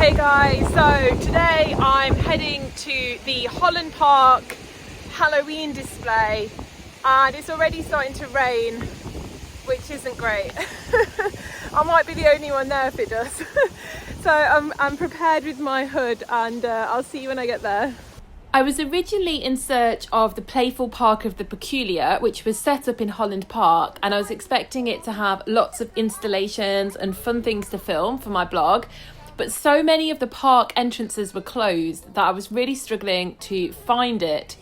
Hey guys, so today I'm heading to the Holland Park Halloween display and it's already starting to rain, which isn't great. I might be the only one there if it does. So I'm prepared with my hood and I'll see you when I get there. I was originally in search of the Playful Park of the Peculiar, which was set up in Holland Park, and I was expecting it to have lots of installations and fun things to film for my blog. But so many of the park entrances were closed that I was really struggling to find it.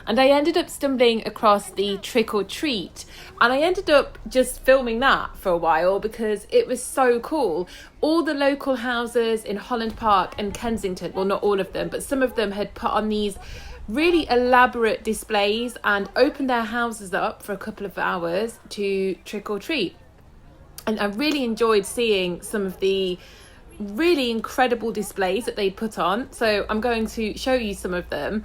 And I ended up stumbling across the Trick or Treat, and I ended up just filming that for a while because it was so cool. All the local houses in Holland Park and Kensington, well, not all of them, but some of them had put on these really elaborate displays and opened their houses up for a couple of hours to trick or treat. And I really enjoyed seeing some of the really incredible displays that they put on. So I'm going to show you some of them.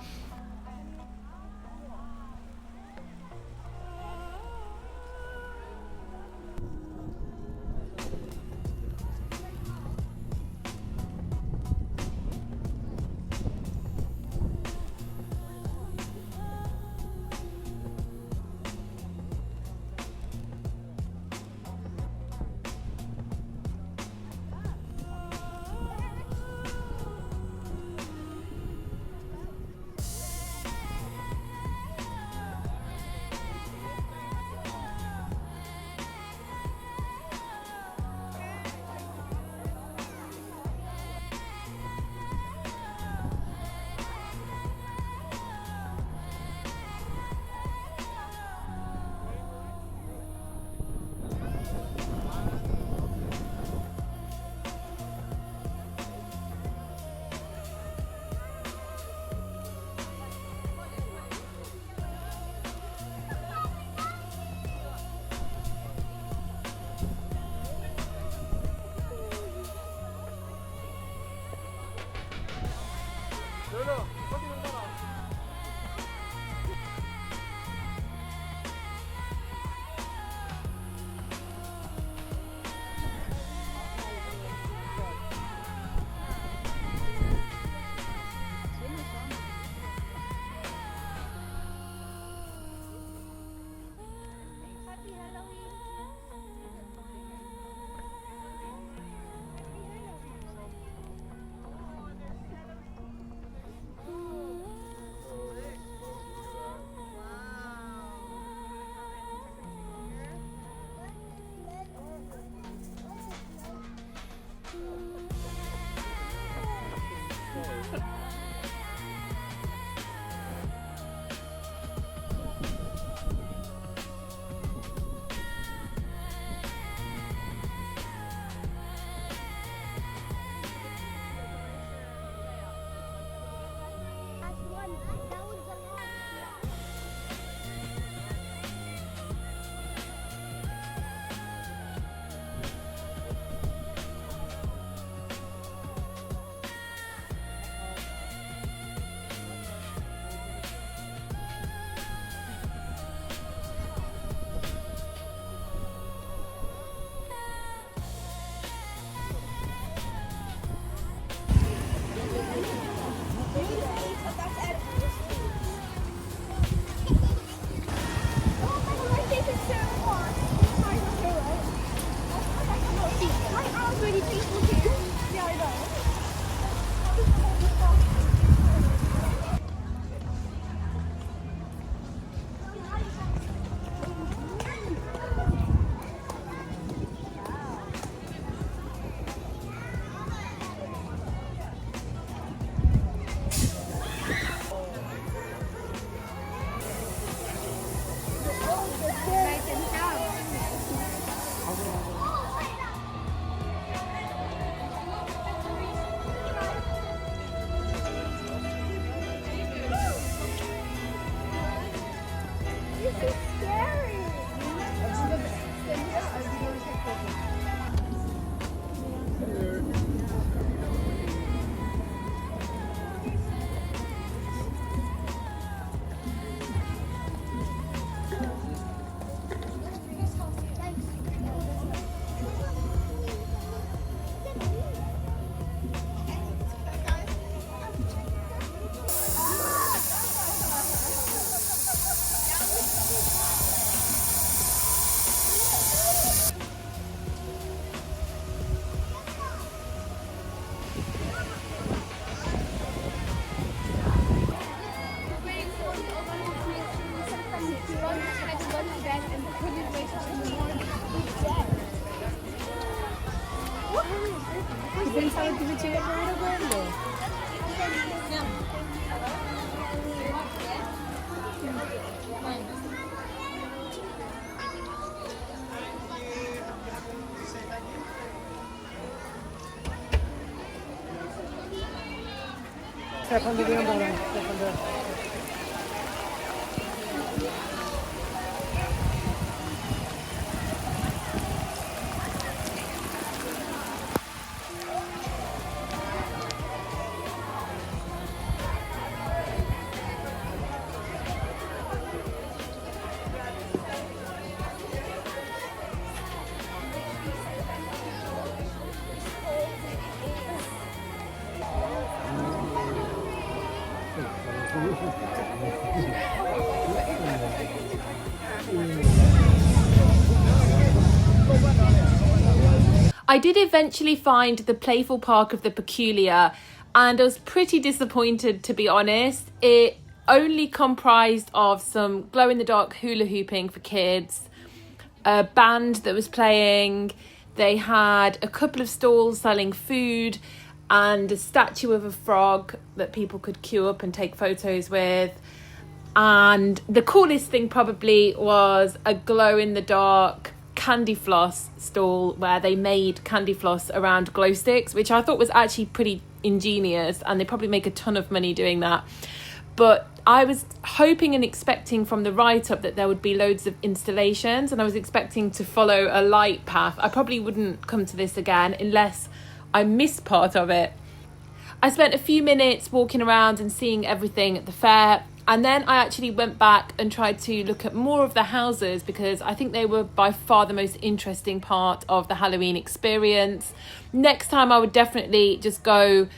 Pensavo ti facevi vedere quello. Quando devi andare? I did eventually find the Playful Park of the Peculiar, and I was pretty disappointed, to be honest. It only comprised of some glow-in-the-dark hula hooping for kids, a band that was playing, they had a couple of stalls selling food, and a statue of a frog that people could queue up and take photos with. And the coolest thing probably was a glow-in-the-dark candy floss stall where they made candy floss around glow sticks, which I thought was actually pretty ingenious, and they probably make a ton of money doing that. But I was hoping and expecting from the write-up that there would be loads of installations, and I was expecting to follow a light path. I probably wouldn't come to this again unless I missed part of it. I spent a few minutes walking around and seeing everything at the fair, and then I actually went back and tried to look at more of the houses because I think they were by far the most interesting part of the Halloween experience. Next time I would definitely just go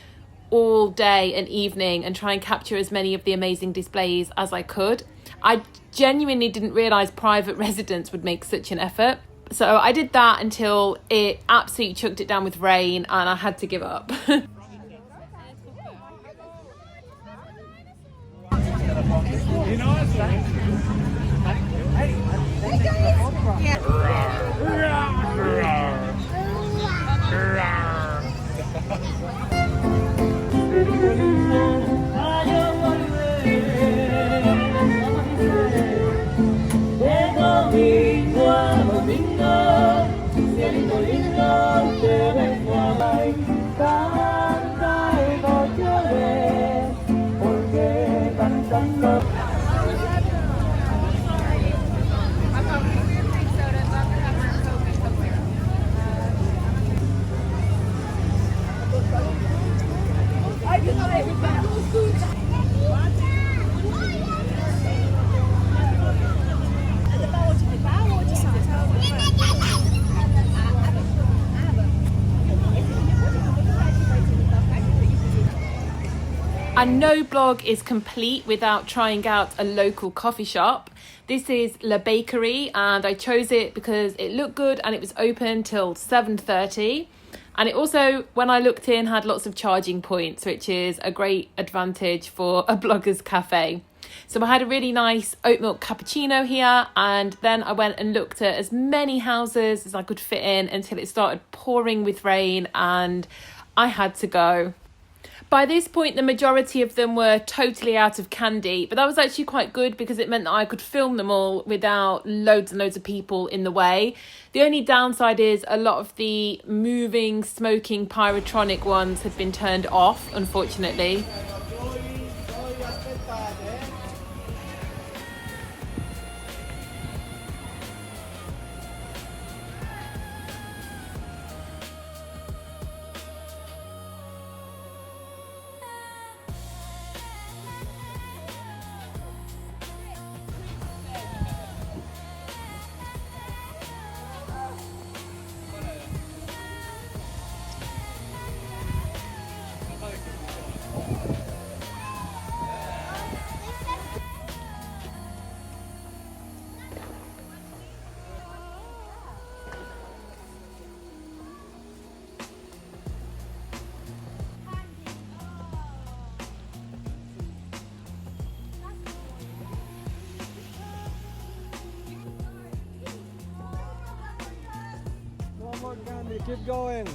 all day and evening and try and capture as many of the amazing displays as I could. I genuinely didn't realise private residents would make such an effort. So I did that until it absolutely chucked it down with rain and I had to give up. And no blog is complete without trying out a local coffee shop. This is La Bakery, and I chose it because it looked good and it was open till 7:30. And it also, when I looked in, had lots of charging points, which is a great advantage for a blogger's cafe. So I had a really nice oat milk cappuccino here, and then I went and looked at as many houses as I could fit in until it started pouring with rain and I had to go. By this point, the majority of them were totally out of candy, but that was actually quite good because it meant that I could film them all without loads and loads of people in the way. The only downside is a lot of the moving, smoking, pyrotronic ones had been turned off, unfortunately. More candy, keep going.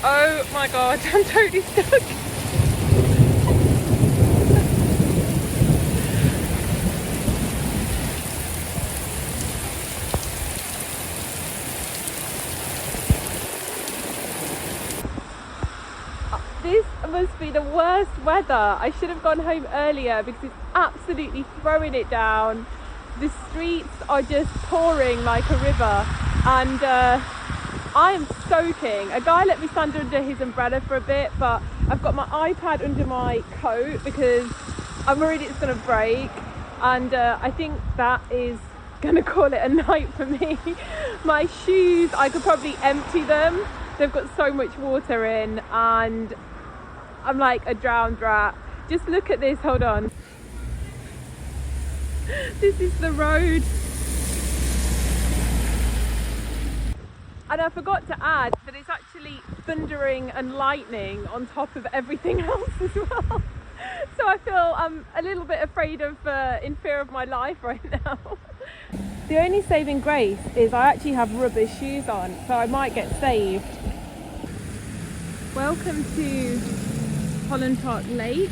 Oh my god, I'm totally stuck. This must be the worst weather. I should have gone home earlier because it's absolutely throwing it down. The streets are just pouring like a river, and I am soaking. A guy let me stand under his umbrella for a bit, but I've got my iPad under my coat because I'm worried it's going to break, and I think that is going to call it a night for me. My shoes, I could probably empty them. They've got so much water in, and I'm like a drowned rat. Just look at this, hold on. This is the road. And I forgot to add that it's actually thundering and lightning on top of everything else as well. So I feel I'm a little bit afraid of, in fear of my life right now. The only saving grace is I actually have rubber shoes on, so I might get saved. Welcome to Holland Park Lake.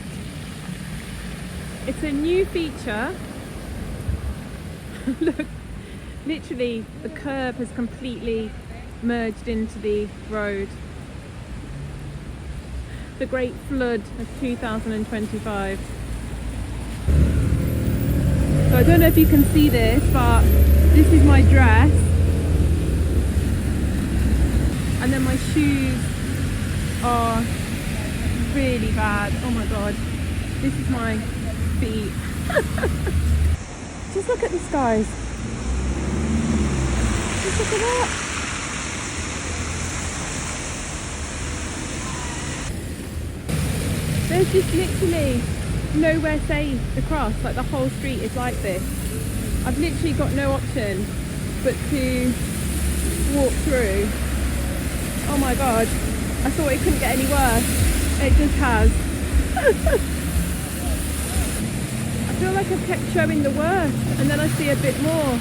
It's a new feature. Look, literally the curb has completely merged into the road. The great flood of 2025. So I don't know if you can see this, but this is my dress, and then my shoes are really bad. Oh my god, this is my feet. Just look at the skies. Just look at that. There's just literally nowhere safe to cross. Like the whole street is like this. I've literally got no option but to walk through. Oh my god, I thought it couldn't get any worse. It just has. I feel like I've kept showing the worst, and then I see a bit more.